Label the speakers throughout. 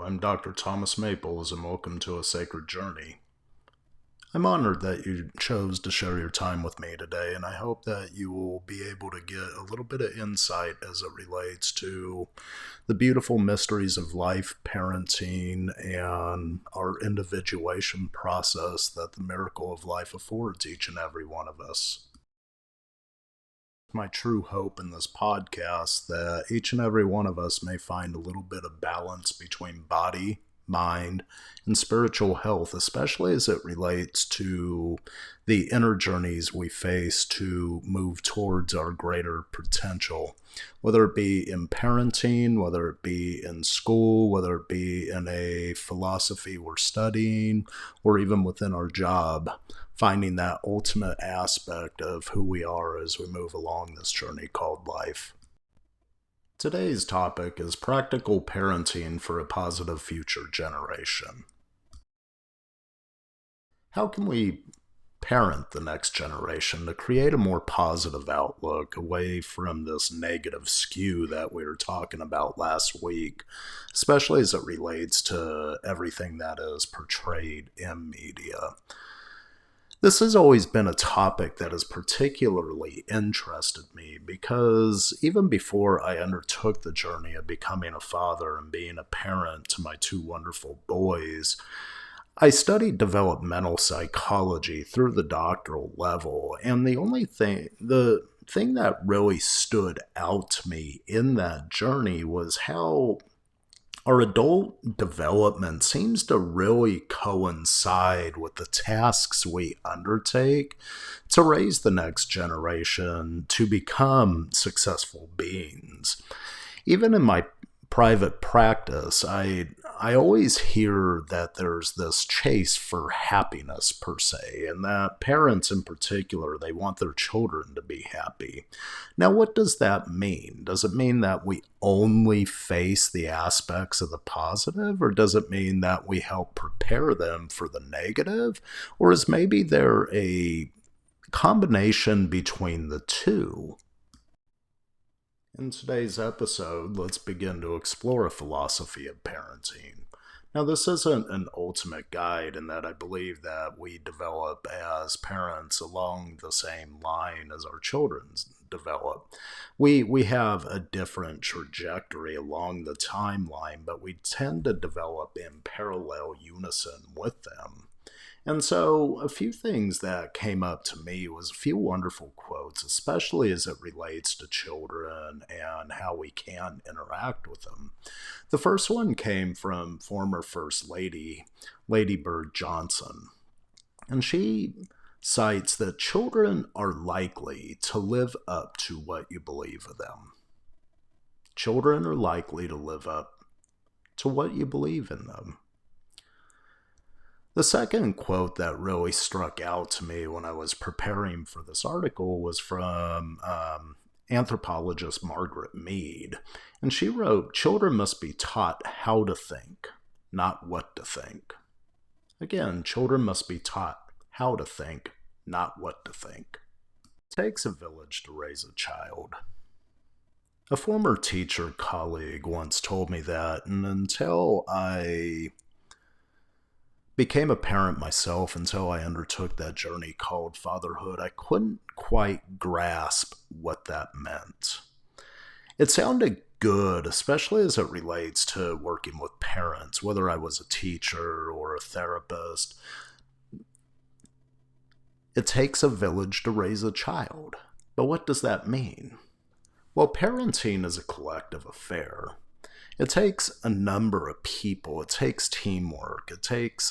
Speaker 1: I'm Dr. Thomas Maples, and welcome to A Sacred Journey. I'm honored that you chose to share your time with me today, and I hope that you will be able to get a little bit of insight as it relates to the beautiful mysteries of life, parenting, and our individuation process that the miracle of life affords each and every one of us. My true hope in this podcast that each and every one of us may find a little bit of balance between body, mind, and spiritual health, especially as it relates to the inner journeys we face to move towards our greater potential, whether it be in parenting, whether it be in school, whether it be in a philosophy we're studying, or even within our job, finding that ultimate aspect of who we are as we move along this journey called life. Today's topic is practical parenting for a positive future generation. How can we parent the next generation to create a more positive outlook away from this negative skew that we were talking about last week, especially as it relates to everything that is portrayed in media? This has always been a topic that has particularly interested me because even before I undertook the journey of becoming a father and being a parent to my two wonderful boys, I studied developmental psychology through the doctoral level, and the thing that really stood out to me in that journey was how our adult development seems to really coincide with the tasks we undertake to raise the next generation to become successful beings. Even in my private practice, I always hear that there's this chase for happiness per se, and that parents in particular, they want their children to be happy. Now, what does that mean? Does it mean that we only face the aspects of the positive, or does it mean that we help prepare them for the negative? Or is maybe there a combination between the two? In today's episode, let's begin to explore a philosophy of parenting. Now, this isn't an ultimate guide in that I believe that we develop as parents along the same line as our children develop. We have a different trajectory along the timeline, but we tend to develop in parallel unison with them. And so a few things that came up to me was a few wonderful quotes, especially as it relates to children and how we can interact with them. The first one came from former First Lady, Lady Bird Johnson. And she cites that children are likely to live up to what you believe of them. Children are likely to live up to what you believe in them. The second quote that really struck out to me when I was preparing for this article was from anthropologist Margaret Mead. And she wrote, "Children must be taught how to think, not what to think." Again, children must be taught how to think, not what to think. It takes a village to raise a child. A former teacher colleague once told me that, and until I became a parent myself, until I undertook that journey called fatherhood, I couldn't quite grasp what that meant. It sounded good, especially as it relates to working with parents, whether I was a teacher or a therapist. It takes a village to raise a child. But what does that mean? Well, parenting is a collective affair. It takes a number of people. It takes teamwork. It takes,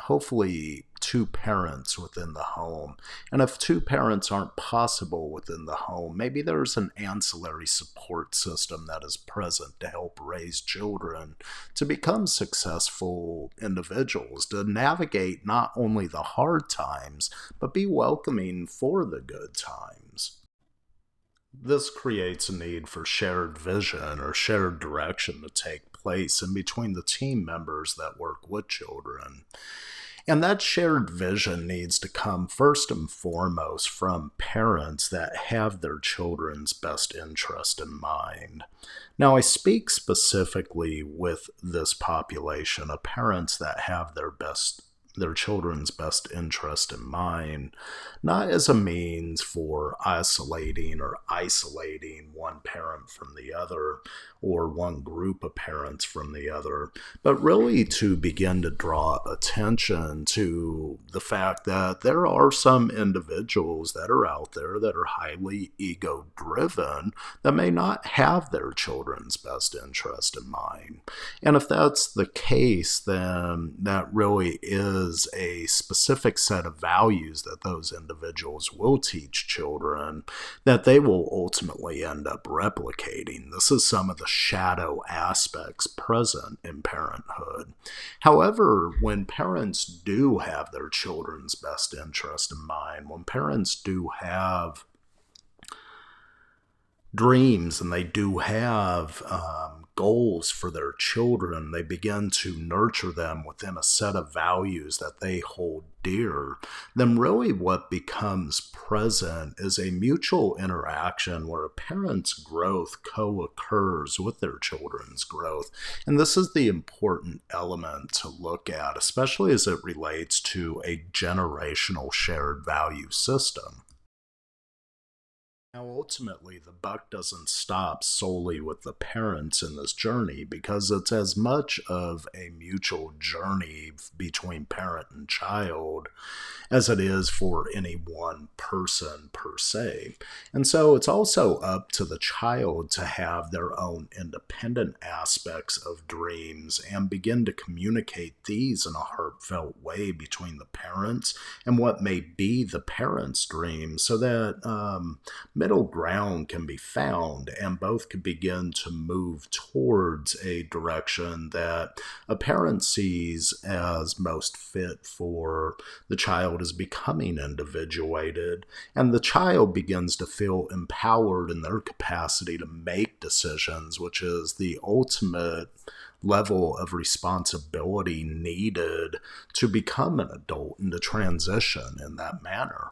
Speaker 1: hopefully, two parents within the home. And if two parents aren't possible within the home, maybe there's an ancillary support system that is present to help raise children to become successful individuals, to navigate not only the hard times, but be welcoming for the good times. This creates a need for shared vision or shared direction to take place in between the team members that work with children. And that shared vision needs to come first and foremost from parents that have their children's best interest in mind. Now, I speak specifically with this population of parents that have their children's best interest in mind, not as a means for isolating one parent from the other or one group of parents from the other, but really to begin to draw attention to the fact that there are some individuals that are out there that are highly ego driven that may not have their children's best interest in mind. And if that's the case, then that really is a specific set of values that those individuals will teach children that they will ultimately end up replicating. This is some of the shadow aspects present in parenthood. However, when parents do have their children's best interest in mind, when parents do have dreams and they do have goals for their children, they begin to nurture them within a set of values that they hold dear, then really what becomes present is a mutual interaction where a parent's growth co-occurs with their children's growth. And this is the important element to look at, especially as it relates to a generational shared value system. Now, ultimately, the buck doesn't stop solely with the parents in this journey because it's as much of a mutual journey between parent and child as it is for any one person per se. And so it's also up to the child to have their own independent aspects of dreams and begin to communicate these in a heartfelt way between the parents and what may be the parents' dreams so that middle ground can be found and both can begin to move towards a direction that a parent sees as most fit for the child is becoming individuated, and the child begins to feel empowered in their capacity to make decisions, which is the ultimate level of responsibility needed to become an adult and to transition in that manner.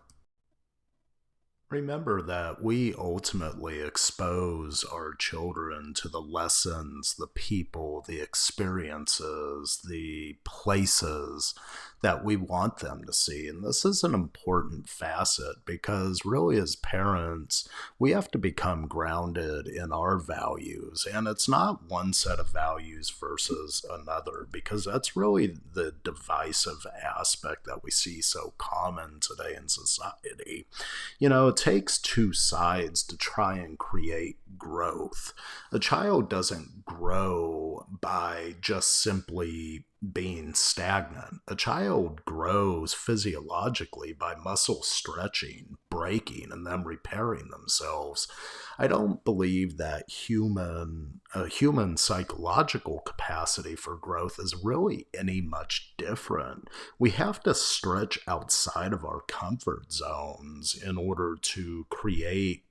Speaker 1: Remember that we ultimately expose our children to the lessons, the people, the experiences, the places that we want them to see. And this is an important facet because, really, as parents, we have to become grounded in our values. And it's not one set of values versus another, because that's really the divisive aspect that we see so common today in society. It takes two sides to try and create growth. A child doesn't grow by just simply being stagnant. A child grows physiologically by muscle stretching, breaking, and then repairing themselves. I don't believe that a human psychological capacity for growth is really any much different. We have to stretch outside of our comfort zones in order to create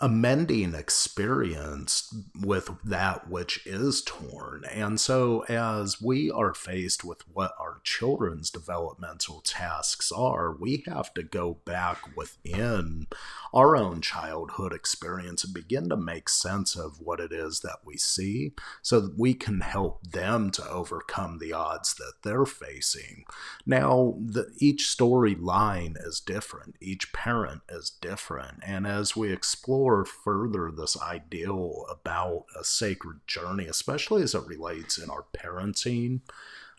Speaker 1: a mending experience with that which is torn. And so, as we are faced with what our children's developmental tasks are, we have to go back within our own childhood experience and begin to make sense of what it is that we see so that we can help them to overcome the odds that they're facing. Now, each storyline is different, each parent is different, and as we explore further this ideal about a sacred journey, especially as it relates in our parenting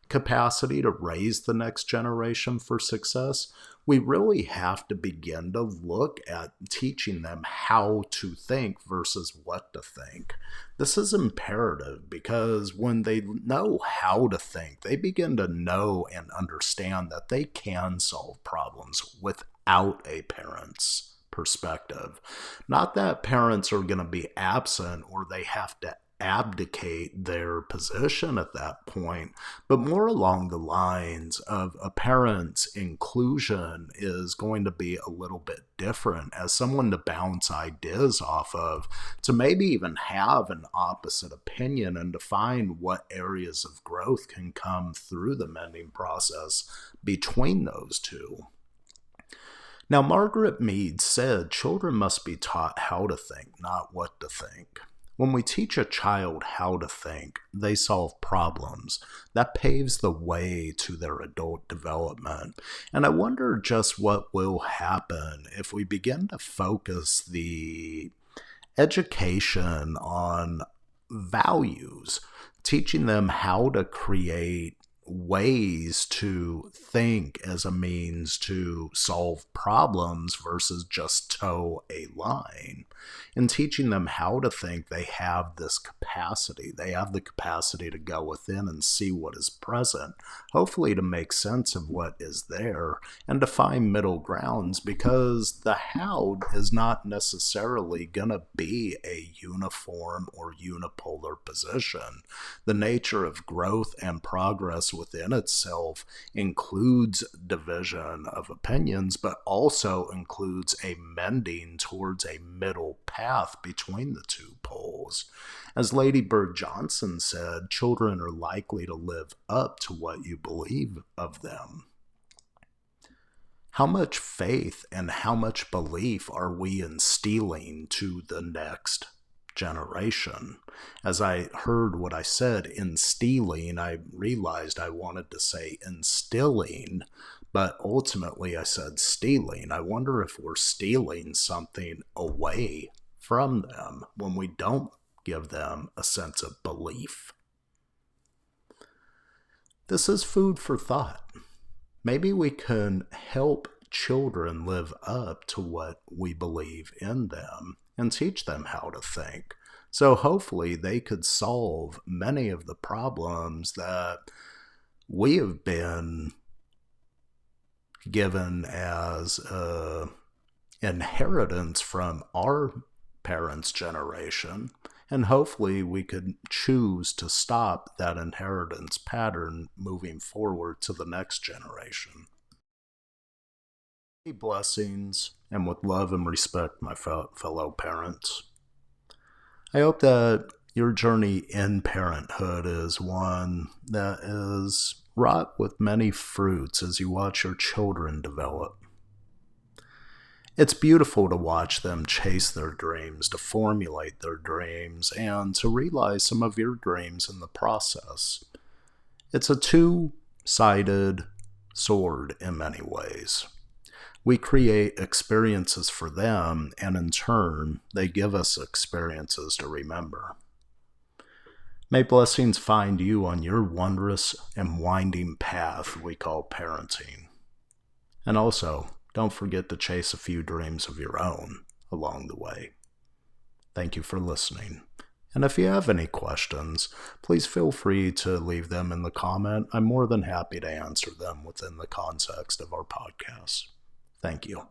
Speaker 1: capacity to raise the next generation for success, we really have to begin to look at teaching them how to think versus what to think. This is imperative because when they know how to think, they begin to know and understand that they can solve problems without a parent's perspective. Not that parents are going to be absent or they have to abdicate their position at that point, but more along the lines of a parent's inclusion is going to be a little bit different as someone to bounce ideas off of, to maybe even have an opposite opinion and define what areas of growth can come through the mending process between those two. Now, Margaret Mead said children must be taught how to think, not what to think. When we teach a child how to think, they solve problems. That paves the way to their adult development. And I wonder just what will happen if we begin to focus the education on values, teaching them how to create ways to think as a means to solve problems versus just toe a line. In teaching them how to think, they have this capacity. They have the capacity to go within and see what is present, hopefully to make sense of what is there and to find middle grounds, because the how is not necessarily going to be a uniform or unipolar position. The nature of growth and progress within itself includes division of opinions, but also includes a mending towards a middle path between the two poles. As Lady Bird Johnson said, children are likely to live up to what you believe of them. How much faith and how much belief are we instilling to the next generation? As I heard what I said, instilling, I realized I wanted to say instilling, but ultimately I said stealing. I wonder if we're stealing something away from them when we don't give them a sense of belief. This is food for thought. Maybe we can help children live up to what we believe in them and teach them how to think. So hopefully they could solve many of the problems that we have been given as inheritance from our parents' generation. And hopefully we could choose to stop that inheritance pattern moving forward to the next generation. Blessings, and with love and respect, my fellow parents. I hope that your journey in parenthood is one that is wrought with many fruits as you watch your children develop. It's beautiful to watch them chase their dreams, to formulate their dreams, and to realize some of your dreams in the process. It's a two-sided sword in many ways. We create experiences for them, and in turn, they give us experiences to remember. May blessings find you on your wondrous and winding path we call parenting. And also, don't forget to chase a few dreams of your own along the way. Thank you for listening. And if you have any questions, please feel free to leave them in the comment. I'm more than happy to answer them within the context of our podcast. Thank you.